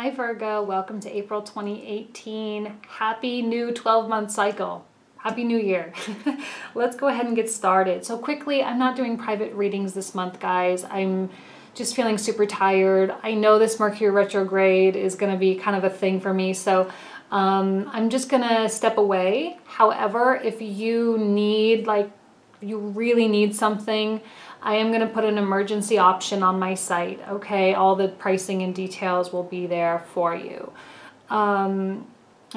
Hi Virgo, welcome to April 2018. Happy new 12-month cycle. Happy New Year. Let's go ahead and get started. So quickly, I'm not doing private readings this month, guys. I'm just feeling super tired. I know this Mercury retrograde is going to be kind of a thing for me, so I'm just going to step away. However, if you need, you really need something, I am going to put an emergency option on my site, okay? All the pricing and details will be there for you. I'm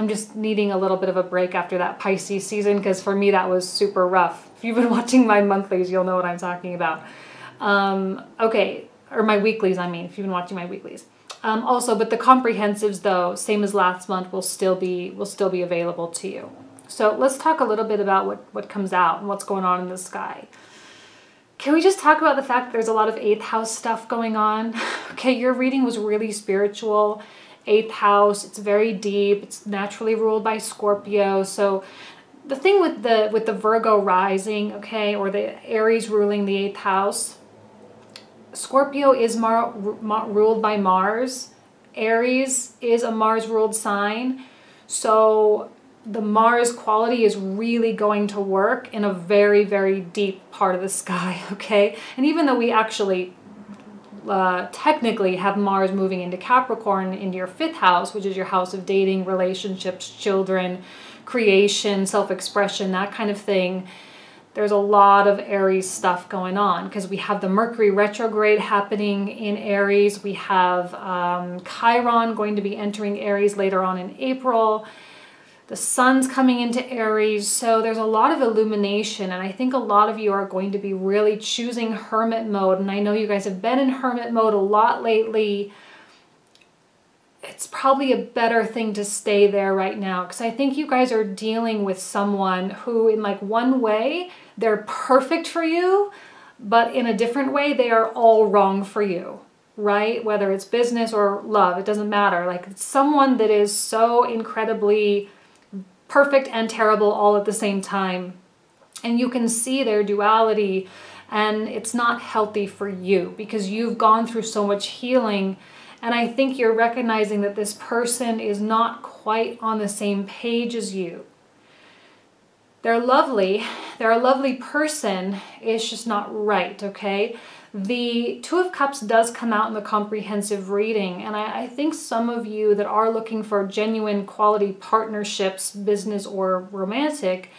just needing a little bit of a break after that Pisces season, because for me that was super rough. If you've been watching my monthlies, you'll know what I'm talking about. Okay, or my weeklies, I mean, if you've been watching my weeklies. Also, but the comprehensives, though, same as last month, will still be available to you. So let's talk a little bit about what comes out and what's going on in the sky. Can we just talk about the fact that there's a lot of 8th house stuff going on? Okay, your reading was really spiritual. 8th house, it's very deep. It's naturally ruled by Scorpio. So the thing with the Virgo rising, okay, or the Aries ruling the 8th house, Scorpio is ruled by Mars. Aries is a Mars-ruled sign. So the Mars quality is really going to work in a very, very deep part of the sky, okay? And even though we actually technically have Mars moving into Capricorn, into your 5th house, which is your house of dating, relationships, children, creation, self-expression, that kind of thing, there's a lot of Aries stuff going on because we have the Mercury retrograde happening in Aries. We have Chiron going to be entering Aries later on in April. The sun's coming into Aries, so there's a lot of illumination, and I think a lot of you are going to be really choosing hermit mode, and I know you guys have been in hermit mode a lot lately. It's probably a better thing to stay there right now, because I think you guys are dealing with someone who, in one way, they're perfect for you, but in a different way, they are all wrong for you, right? Whether it's business or love, it doesn't matter. It's someone that is so incredibly perfect and terrible all at the same time. And you can see their duality, and it's not healthy for you because you've gone through so much healing. And I think you're recognizing that this person is not quite on the same page as you. They're lovely. They're a lovely person. It's just not right, okay? The Two of Cups does come out in the comprehensive reading, and I think some of you that are looking for genuine quality partnerships, business or romantic,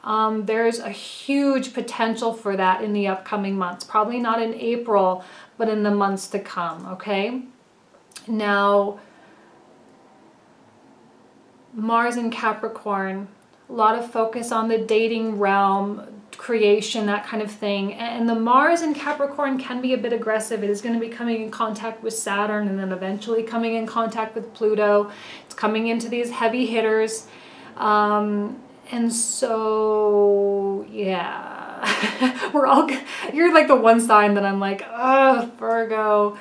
there's a huge potential for that in the upcoming months. Probably not in April, but in the months to come, okay? Now, Mars in Capricorn, a lot of focus on the dating realm, creation, that kind of thing. And the Mars in Capricorn can be a bit aggressive. It is going to be coming in contact with Saturn and then eventually coming in contact with Pluto. It's coming into these heavy hitters. And so, yeah, you're like the one sign that I'm like, oh, Virgo.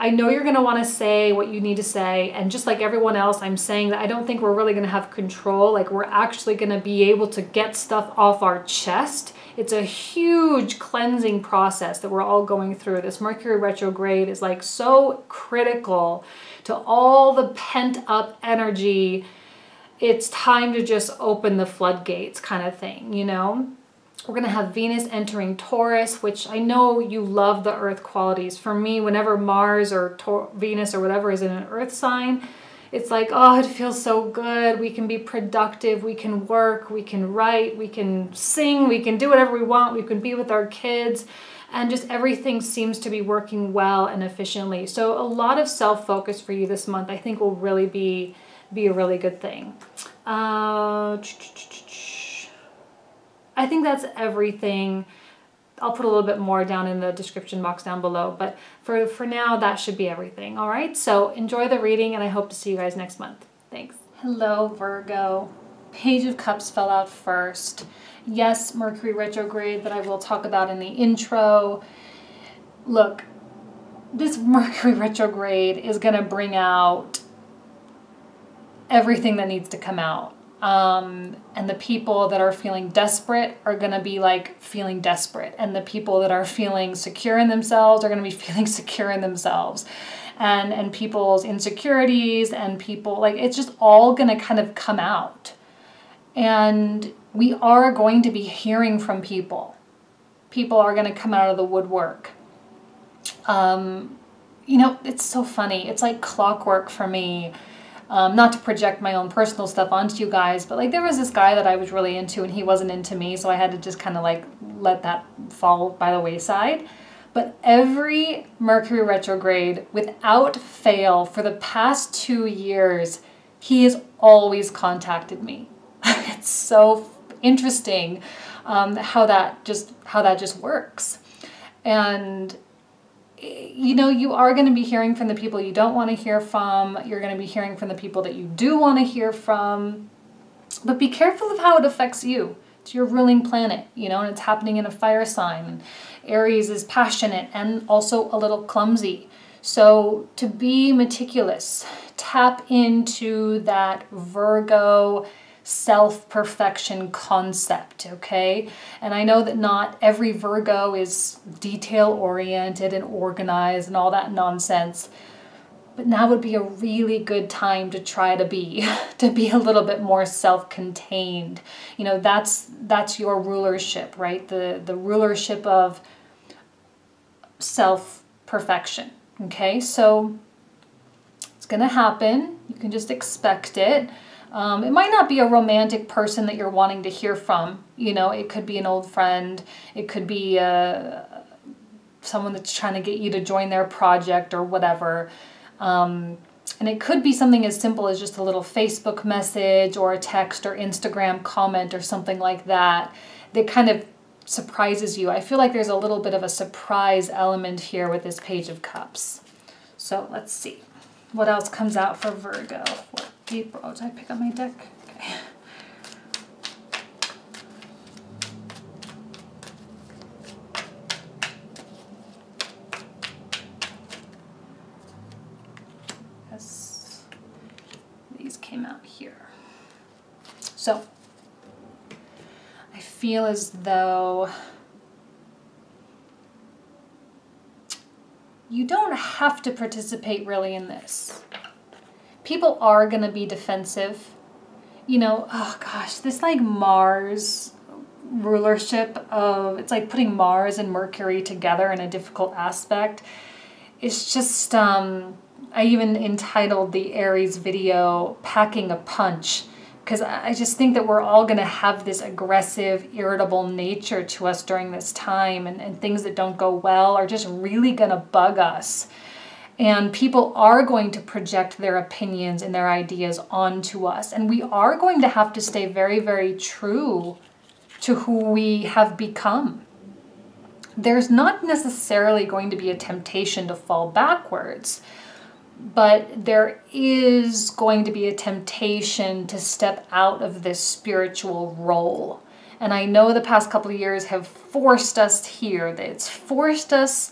I know you're going to want to say what you need to say, and just like everyone else, I'm saying that I don't think we're really going to have control. We're actually going to be able to get stuff off our chest. It's a huge cleansing process that we're all going through. This Mercury retrograde is so critical to all the pent up energy. It's time to just open the floodgates kind of thing, you know? We're going to have Venus entering Taurus, which I know you love the earth qualities. For me, whenever Mars or Venus or whatever is in an earth sign, it's like, oh, it feels so good. We can be productive. We can work. We can write. We can sing. We can do whatever we want. We can be with our kids. And just everything seems to be working well and efficiently. So a lot of self-focus for you this month, I think, will really be a really good thing. I think that's everything. I'll put a little bit more down in the description box down below, but for now, that should be everything, all right? So enjoy the reading, and I hope to see you guys next month. Thanks. Hello, Virgo. Page of Cups fell out first. Yes, Mercury retrograde that I will talk about in the intro. Look, this Mercury retrograde is going to bring out everything that needs to come out. And the people that are feeling desperate are going to be feeling desperate. And the people that are feeling secure in themselves are going to be feeling secure in themselves. and people's insecurities and people, like, it's just all going to kind of come out. And we are going to be hearing from people. People are going to come out of the woodwork. You know, it's so funny. It's like clockwork for me. Not to project my own personal stuff onto you guys, but like there was this guy that I was really into and he wasn't into me, so I had to just kind of like let that fall by the wayside. But every Mercury retrograde, without fail, for the past 2 years, he has always contacted me. It's so interesting how that just works. And you know, you are going to be hearing from the people you don't want to hear from. You're going to be hearing from the people that you do want to hear from. But be careful of how it affects you. It's your ruling planet, you know, and it's happening in a fire sign. And Aries is passionate and also a little clumsy. So to be meticulous, tap into that Virgo self-perfection concept, okay? And I know that not every Virgo is detail-oriented and organized and all that nonsense, but now would be a really good time to try to be a little bit more self-contained. You know, that's your rulership, right? The rulership of self-perfection, okay? So it's gonna happen. You can just expect it. It might not be a romantic person that you're wanting to hear from. You know, it could be an old friend. It could be someone that's trying to get you to join their project or whatever. And it could be something as simple as just a little Facebook message or a text or Instagram comment or something like that that kind of surprises you. I feel like there's a little bit of a surprise element here with this Page of Cups. So let's see. What else comes out for Virgo? April. Oh, did I pick up my deck? Okay. Yes. These came out here. So I feel as though you don't have to participate really in this. People are going to be defensive. You know, oh gosh, this like Mars rulership of, it's like putting Mars and Mercury together in a difficult aspect. It's just, I even entitled the Aries video, Packing a Punch, because I just think that we're all going to have this aggressive, irritable nature to us during this time, and things that don't go well are just really going to bug us. And people are going to project their opinions and their ideas onto us. And we are going to have to stay very, very true to who we have become. There's not necessarily going to be a temptation to fall backwards, but there is going to be a temptation to step out of this spiritual role. And I know the past couple of years have forced us here. It's forced us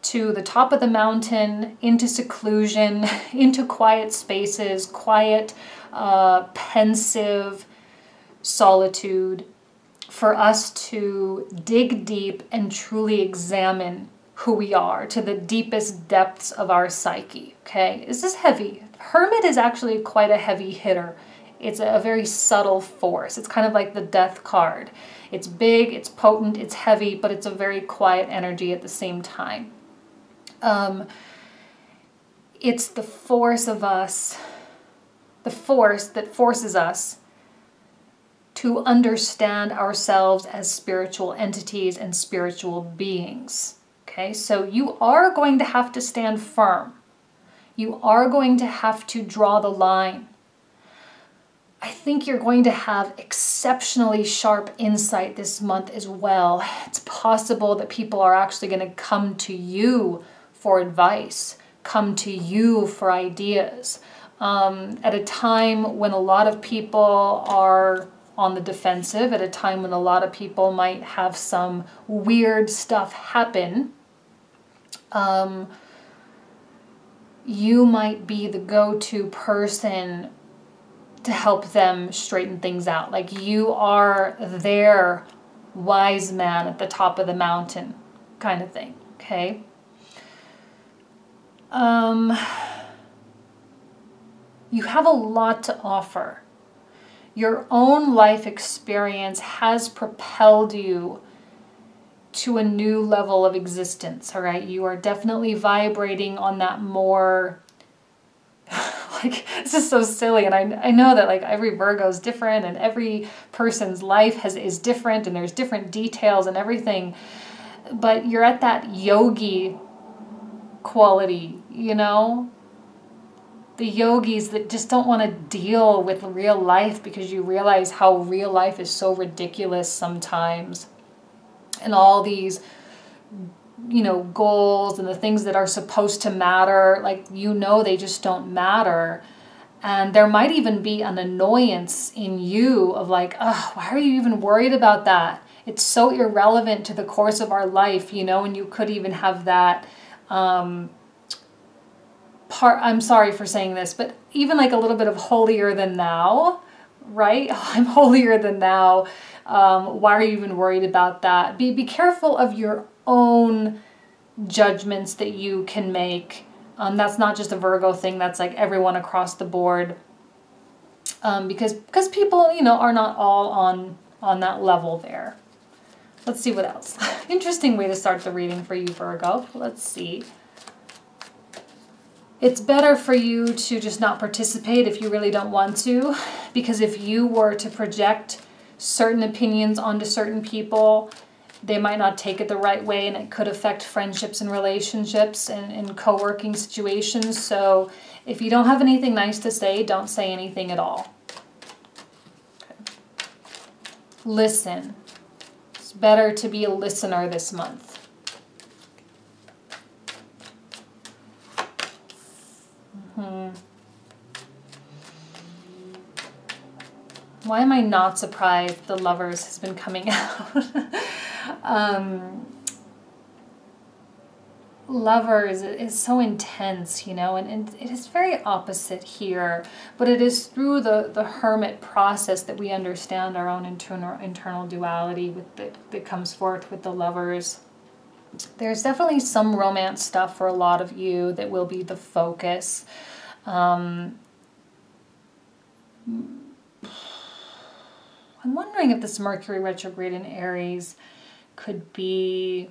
to the top of the mountain, into seclusion, into quiet spaces, quiet, pensive solitude, for us to dig deep and truly examine who we are to the deepest depths of our psyche, okay? This is heavy. Hermit is actually quite a heavy hitter. It's a very subtle force. It's kind of like the Death card. It's big, it's potent, it's heavy, but it's a very quiet energy at the same time. It's the force of us, the force that forces us to understand ourselves as spiritual entities and spiritual beings. Okay, so you are going to have to stand firm. You are going to have to draw the line. I think you're going to have exceptionally sharp insight this month as well. It's possible that people are actually going to come to you for advice, come to you for ideas. At a time when a lot of people are on the defensive, at a time when a lot of people might have some weird stuff happen, you might be the go-to person to help them straighten things out. Like you are their wise man at the top of the mountain kind of thing, okay? You have a lot to offer. Your own life experience has propelled you to a new level of existence, all right? You are definitely vibrating on that more, like, this is so silly, and I know that like every Virgo is different, and every person's life is different, and there's different details and everything, but you're at that yogi quality, you know? The yogis that just don't want to deal with real life because you realize how real life is so ridiculous sometimes. And all these, you know, goals and the things that are supposed to matter, like, you know, they just don't matter. And there might even be an annoyance in you of like, oh, why are you even worried about that? It's so irrelevant to the course of our life, you know, and you could even have that I'm sorry for saying this, but even like a little bit of holier than thou, right? Oh, I'm holier than thou. Why are you even worried about that? Be careful of your own judgments that you can make. That's not just a Virgo thing. That's like everyone across the board. Because people, you know, are not all on that level there. Let's see what else. Interesting way to start the reading for you, Virgo. Let's see. It's better for you to just not participate if you really don't want to, because if you were to project certain opinions onto certain people, they might not take it the right way, and it could affect friendships and relationships and co-working situations. So if you don't have anything nice to say, don't say anything at all. Okay. Listen. It's better to be a listener this month. Why am I not surprised the Lovers has been coming out? Lovers is so intense, you know, and it is very opposite here, but it is through the Hermit process that we understand our own internal duality that comes forth with the Lovers. There's definitely some romance stuff for a lot of you that will be the focus. I'm wondering if this Mercury retrograde in Aries could be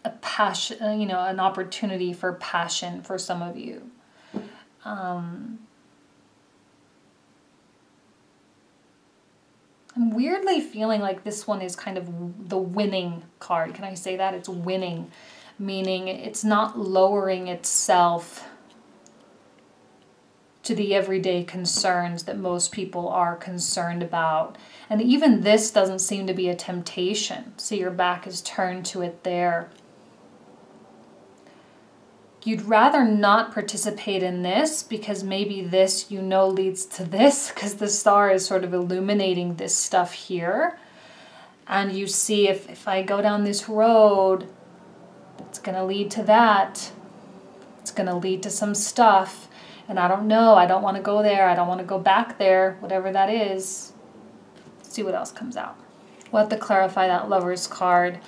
a passion, you know, an opportunity for passion for some of you. I'm weirdly feeling like this one is kind of the winning card. Can I say that? It's winning, meaning it's not lowering itself to the everyday concerns that most people are concerned about. And even this doesn't seem to be a temptation. So your back is turned to it there. You'd rather not participate in this because maybe this, you know, leads to this, because the star is sort of illuminating this stuff here. And you see if I go down this road, it's going to lead to that. It's going to lead to some stuff. And I don't know, I don't want to go there, I don't want to go back there, whatever that is. Let's see what else comes out. We'll have to clarify that Lovers card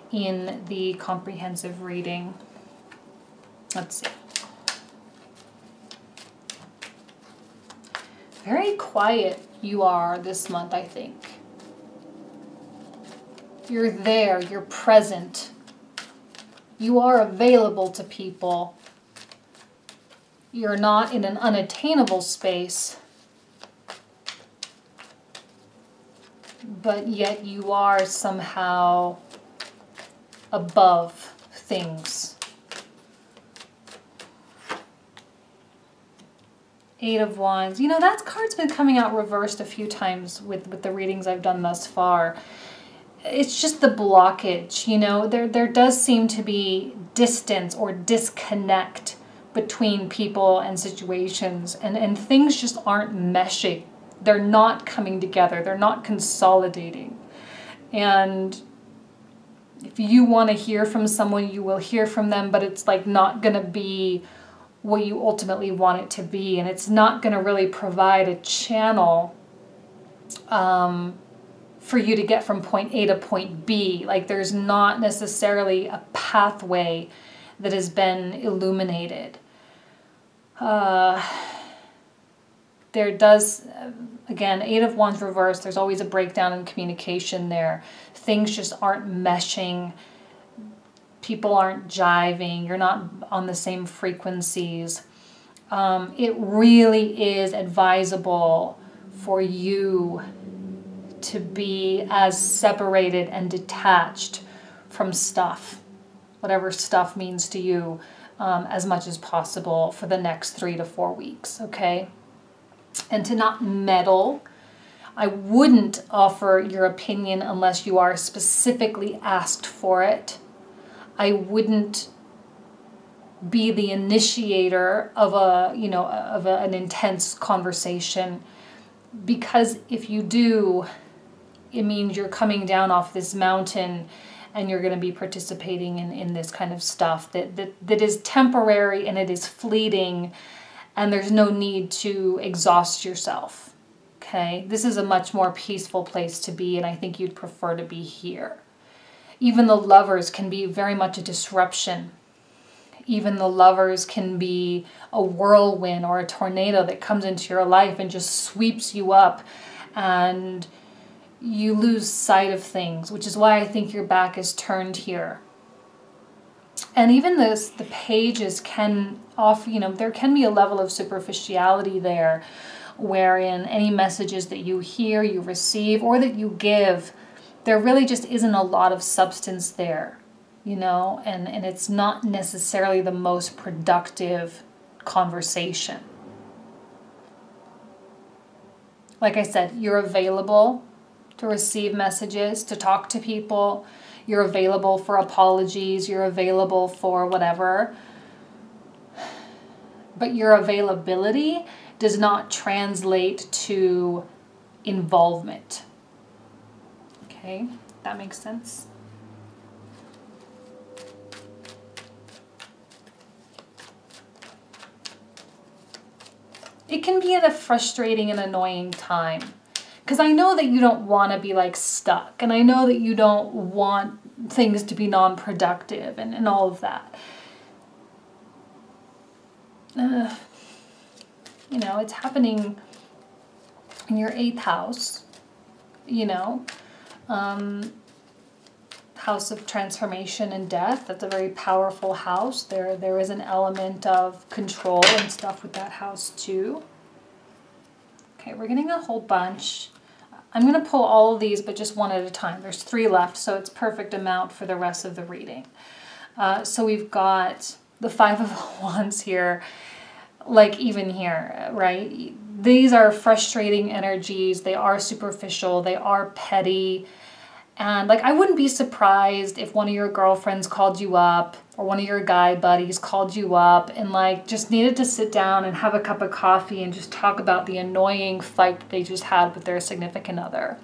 in the comprehensive reading. Let's see. Very quiet you are this month, I think. You're there, you're present. You are available to people. You're not in an unattainable space, but yet you are somehow above things. 8 of Wands. You know, that card's been coming out reversed a few times with the readings I've done thus far. It's just the blockage, you know. There does seem to be distance or disconnect between people and situations, and things just aren't meshing. They're not coming together. They're not consolidating. And if you want to hear from someone, you will hear from them, but it's like not going to be what you ultimately want it to be, and it's not going to really provide a channel for you to get from point A to point B. Like there's not necessarily a pathway that has been illuminated. There does, again, Eight of Wands reversed, there's always a breakdown in communication there. Things just aren't meshing. People aren't jiving. You're not on the same frequencies. It really is advisable for you to be as separated and detached from stuff, whatever stuff means to you, as much as possible for the next 3 to 4 weeks, okay? And to not meddle. I wouldn't offer your opinion unless you are specifically asked for it. I wouldn't be the initiator of an intense conversation, because if you do, it means you're coming down off this mountain and you're going to be participating in this kind of stuff that is temporary and it is fleeting, and there's no need to exhaust yourself. Okay, this is a much more peaceful place to be, and I think you'd prefer to be here. Even the Lovers can be very much a disruption. Even the Lovers can be a whirlwind or a tornado that comes into your life and just sweeps you up, and you lose sight of things, which is why I think your back is turned here. And even the pages can there can be a level of superficiality there, wherein any messages that you hear, you receive, or that you give, there really just isn't a lot of substance there, and it's not necessarily the most productive conversation. Like I said, you're available to receive messages, to talk to people. You're available for apologies. You're available for whatever. But your availability does not translate to involvement. Okay, that makes sense. It can be at a frustrating and annoying time, because I know that you don't want to be like stuck, and I know that you don't want things to be non-productive and all of that. It's happening in your 8th house, house of transformation and death. That's a very powerful house. There is an element of control and stuff with that house too. Okay, we're getting a whole bunch. I'm going to pull all of these, but just one at a time. There's 3 left, so it's perfect amount for the rest of the reading. So we've got the 5 of Wands here, like even here, right? These are frustrating energies. They are superficial. They are petty. And like, I wouldn't be surprised if one of your girlfriends called you up, or one of your guy buddies called you up and like just needed to sit down and have a cup of coffee and just talk about the annoying fight that they just had with their significant other,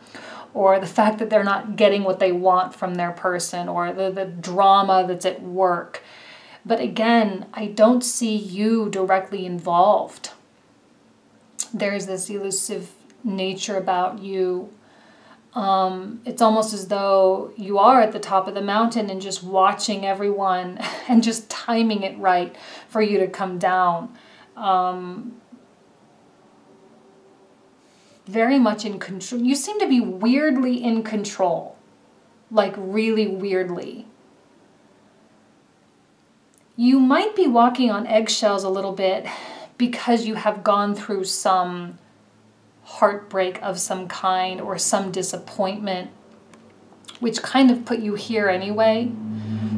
or the fact that they're not getting what they want from their person, or the drama that's at work. But again, I don't see you directly involved. There's this elusive nature about you. It's almost as though you are at the top of the mountain and just watching everyone and just timing it right for you to come down. Very much in control. You seem to be weirdly in control, like really weirdly. You might be walking on eggshells a little bit because you have gone through some heartbreak of some kind or some disappointment, which kind of put you here anyway.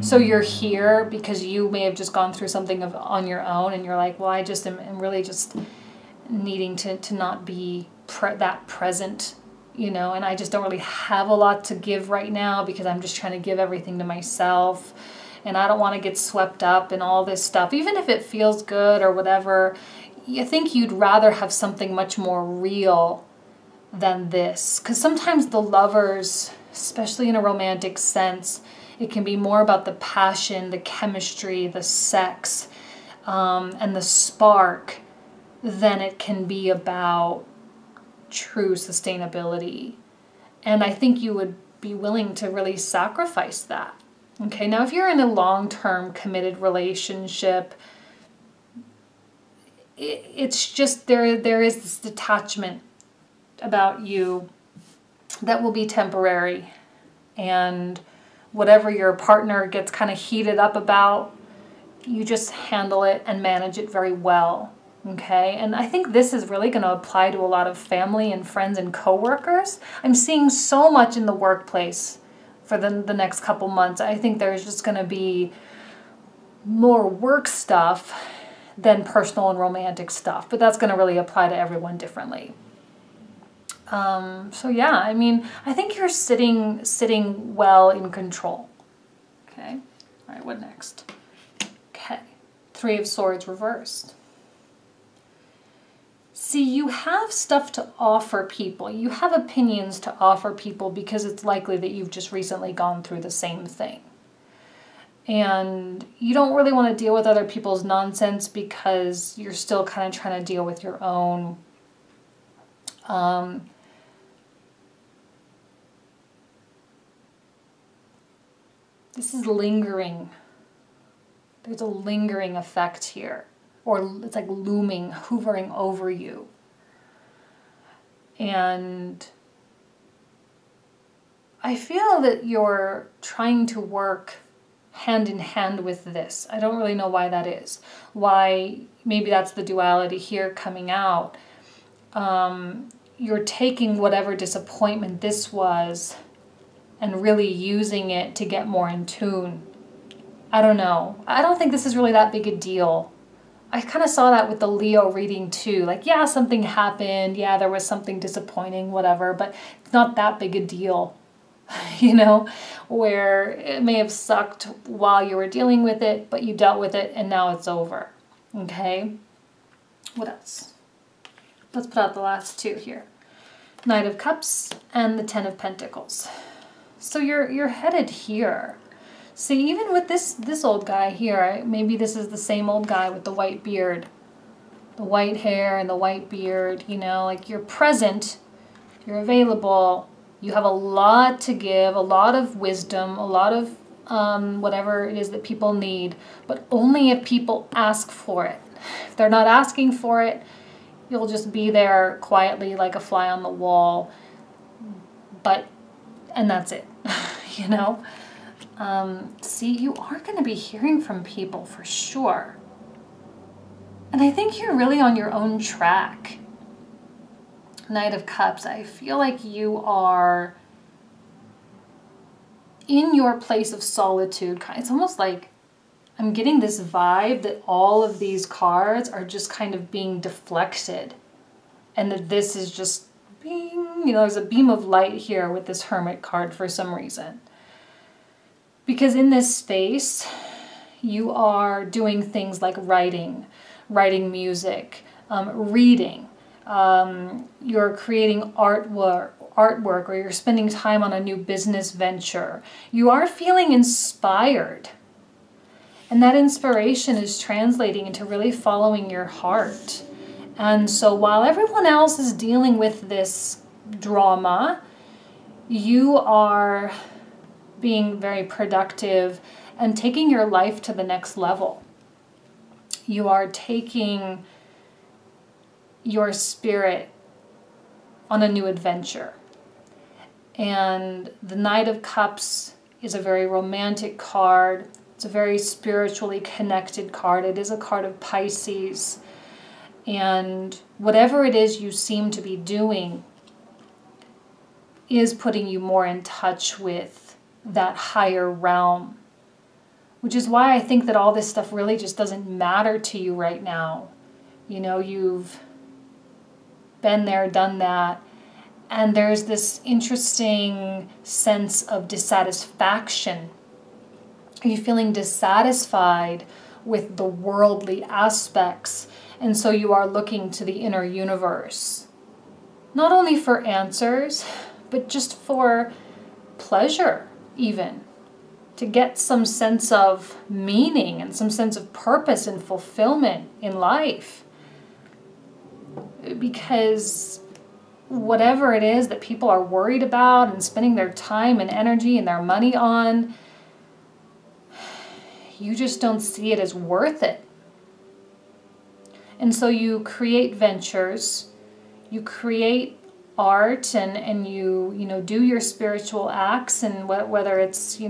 So you're here because you may have just gone through something on your own, and you're like, well, I just am really just needing to not be that present, and I just don't really have a lot to give right now because I'm just trying to give everything to myself. And I don't want to get swept up in all this stuff, even if it feels good or whatever. I think you'd rather have something much more real than this. Because sometimes the Lovers, especially in a romantic sense, it can be more about the passion, the chemistry, the sex, and the spark than it can be about true sustainability And I think you would be willing to really sacrifice that. Okay, now if you're in a long-term committed relationship, it's just there is this detachment about you that will be temporary. And whatever your partner gets kind of heated up about, you just handle it and manage it very well. Okay, and I think this is really going to apply to a lot of family and friends and coworkers. I'm seeing so much in the workplace for the next couple months. I think there's just going to be more work stuff than personal and romantic stuff, but that's going to really apply to everyone differently. So yeah, I mean, I think you're sitting well in control. Okay, all right, what next? Okay, Three of Swords reversed. See, you have stuff to offer people. You have opinions to offer people because it's likely that you've just recently gone through the same thing. And you don't really want to deal with other people's nonsense because you're still kind of trying to deal with your own. This is lingering. There's a lingering effect here. Or it's like looming, hovering over you. And I feel that you're trying to work hand in hand with this. I don't really know why that is. Why, maybe that's the duality here coming out. You're taking whatever disappointment this was and really using it to get more in tune. I don't know. I don't think this is really that big a deal. I kind of saw that with the Leo reading too. Like, yeah, something happened. Yeah, there was something disappointing, whatever, but it's not that big a deal, you know, where it may have sucked while you were dealing with it, but you dealt with it and now it's over. Okay. What else? Let's put out the last two here. Knight of Cups and the Ten of Pentacles. So you're headed here. See, even with this old guy here, maybe this is the same old guy with the white beard, the white hair and the white beard, you know, like you're present, you're available, you have a lot to give, a lot of wisdom, a lot of whatever it is that people need, but only if people ask for it. If they're not asking for it, you'll just be there quietly like a fly on the wall, and that's it, you know? See, you are going to be hearing from people for sure. And I think you're really on your own track. Knight of Cups, I feel like you are in your place of solitude. It's almost like I'm getting this vibe that all of these cards are just kind of being deflected. And that this is just being, you know, there's a beam of light here with this Hermit card for some reason. Because in this space, you are doing things like writing music, reading. You're creating artwork, or you're spending time on a new business venture. You are feeling inspired. And that inspiration is translating into really following your heart. And so while everyone else is dealing with this drama, you are being very productive and taking your life to the next level. You are taking your spirit on a new adventure. And the Knight of Cups is a very romantic card. It's a very spiritually connected card. It is a card of Pisces. And whatever it is you seem to be doing is putting you more in touch with that higher realm, which is why I think that all this stuff really just doesn't matter to you right now. You know, you've been there, done that, and there's this interesting sense of dissatisfaction. Are you feeling dissatisfied with the worldly aspects? And so you are looking to the inner universe, not only for answers, but just for pleasure, even to get some sense of meaning and some sense of purpose and fulfillment in life. Because whatever it is that people are worried about and spending their time and energy and their money on, you just don't see it as worth it. And so you create ventures, you create art, and you do your spiritual acts, and whether it's,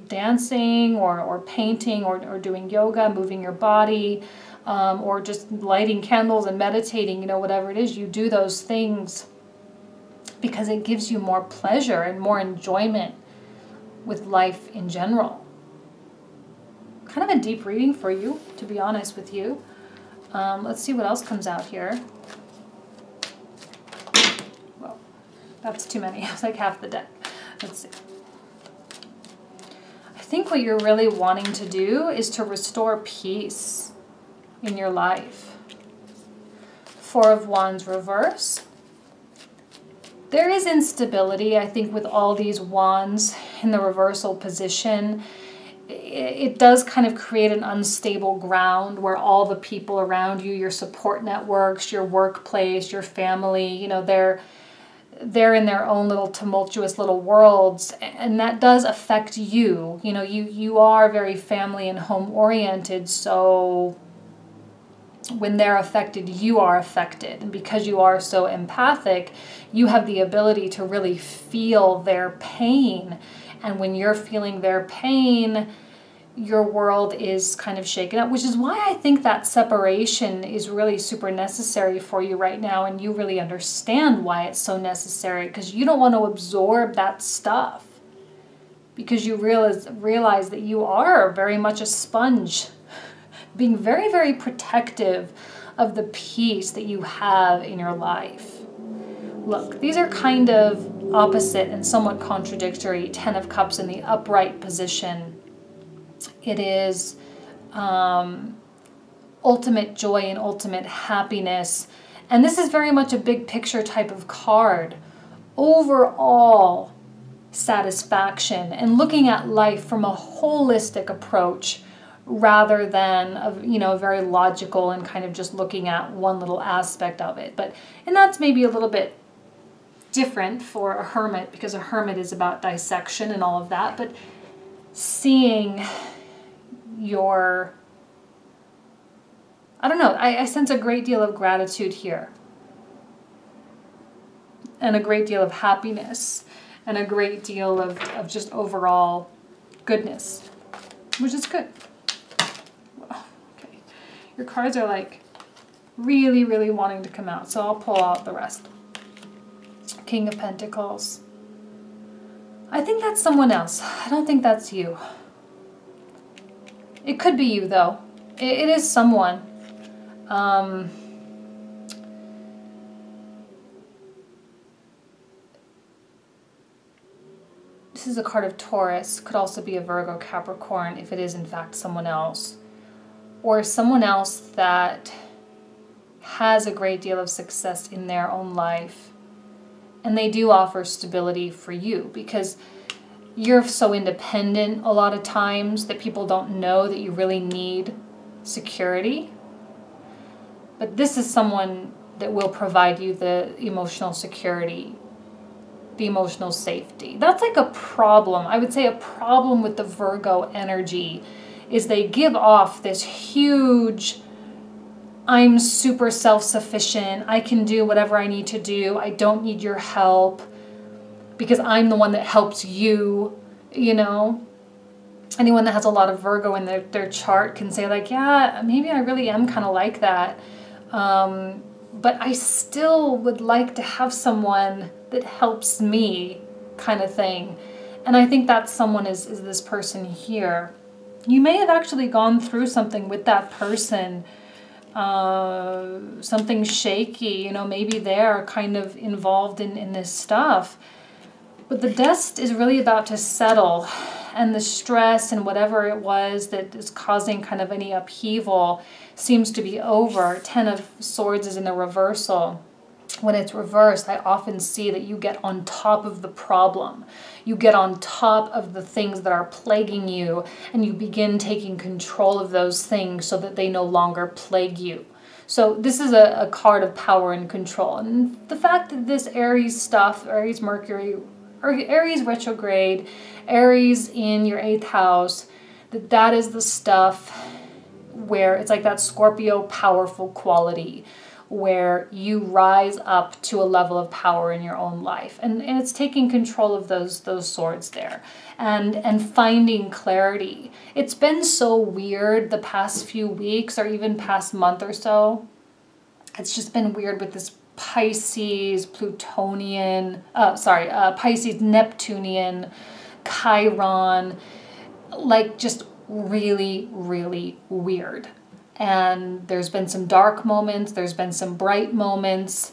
dancing or painting or doing yoga, moving your body, or just lighting candles and meditating, whatever it is, you do those things because it gives you more pleasure and more enjoyment with life in general. Kind of a deep reading for you, to be honest with you. Let's see what else comes out here. Well, that's too many. It's like half the deck. Let's see. I think what you're really wanting to do is to restore peace in your life. Four of Wands reverse. There is instability, I think, with all these wands in the reversal position. It does kind of create an unstable ground where all the people around you, your support networks, your workplace, your family, they're in their own little tumultuous little worlds, and that does affect you. You are very family and home oriented, so when they're affected, you are affected. And because you are so empathic, you have the ability to really feel their pain. And when you're feeling their pain, your world is kind of shaken up, which is why I think that separation is really super necessary for you right now. And you really understand why it's so necessary, because you don't want to absorb that stuff, because you realize that you are very much a sponge, being very, very protective of the peace that you have in your life. Look, these are kind of opposite and somewhat contradictory. 10 of Cups in the upright position. It is ultimate joy and ultimate happiness. And this is very much a big picture type of card. Overall satisfaction and looking at life from a holistic approach, rather than a very logical and kind of just looking at one little aspect of it. And that's maybe a little bit different for a hermit, because a hermit is about dissection and all of that. But seeing your, I don't know, I sense a great deal of gratitude here, and a great deal of happiness, and a great deal of just overall goodness, which is good. Your cards are like really, really wanting to come out. So I'll pull out the rest. King of Pentacles. I think that's someone else. I don't think that's you. It could be you, though. It is someone. This is a card of Taurus. Could also be a Virgo, Capricorn, if it is in fact someone else. Or someone else that has a great deal of success in their own life. And they do offer stability for you, because you're so independent a lot of times that people don't know that you really need security. But this is someone that will provide you the emotional security, the emotional safety. That's like a problem. I would say a problem with the Virgo energy is they give off this huge, I'm super self-sufficient, I can do whatever I need to do, I don't need your help, because I'm the one that helps you, Anyone that has a lot of Virgo in their chart can say like, yeah, maybe I really am kind of like that, but I still would like to have someone that helps me, kind of thing. And I think that someone is this person here. You may have actually gone through something with that person, something shaky, maybe they're kind of involved in this stuff. But the dust is really about to settle, and the stress and whatever it was that is causing kind of any upheaval seems to be over. 10 of Swords is in the reversal. When it's reversed, I often see that you get on top of the problem. You get on top of the things that are plaguing you, and you begin taking control of those things so that they no longer plague you. So this is a card of power and control. And the fact that this Aries stuff, Aries Mercury, or Aries retrograde, Aries in your 8th house, that is the stuff where it's like that Scorpio powerful quality where you rise up to a level of power in your own life. And it's taking control of those swords there and finding clarity. It's been so weird the past few weeks or even past month or so. It's just been weird with this Pisces, Plutonian, Pisces, Neptunian, Chiron, like just really, really weird. And there's been some dark moments, there's been some bright moments.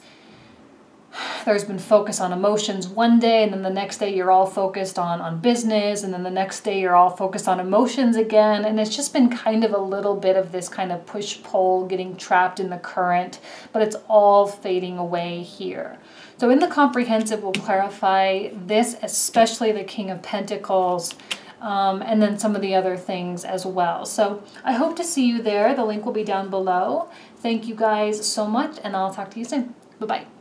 There's been focus on emotions one day, and then the next day you're all focused on business, and then the next day you're all focused on emotions again. And it's just been kind of a little bit of this kind of push-pull, getting trapped in the current, but it's all fading away here. So in the comprehensive, we'll clarify this, especially the King of Pentacles, and then some of the other things as well. So I hope to see you there. The link will be down below. Thank you guys so much, and I'll talk to you soon. Bye-bye.